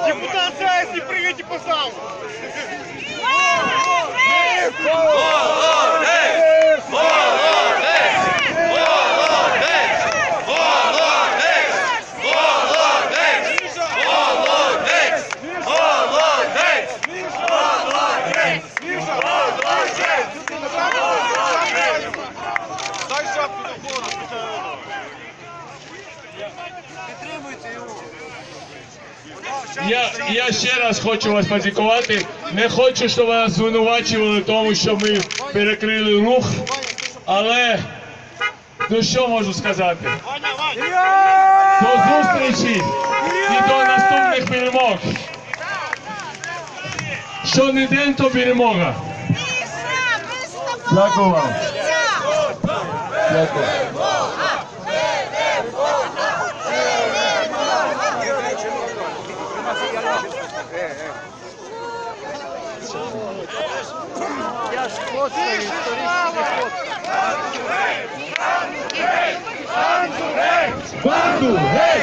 Депутат Заяц, не прыгайте по залу! Дай шапку до фона, підтримуйте його. Я ще раз хочу вас подякувати. Не хочу, щоб вас звинувачували в тому, що ми перекрили рух, але, ну що можу сказати? До зустрічі і до наступних перемог. Що не день, то перемога. Дякую вам. Дякую. Я ж фоткаю, історичний фото. Банду, гей! Банду, гей!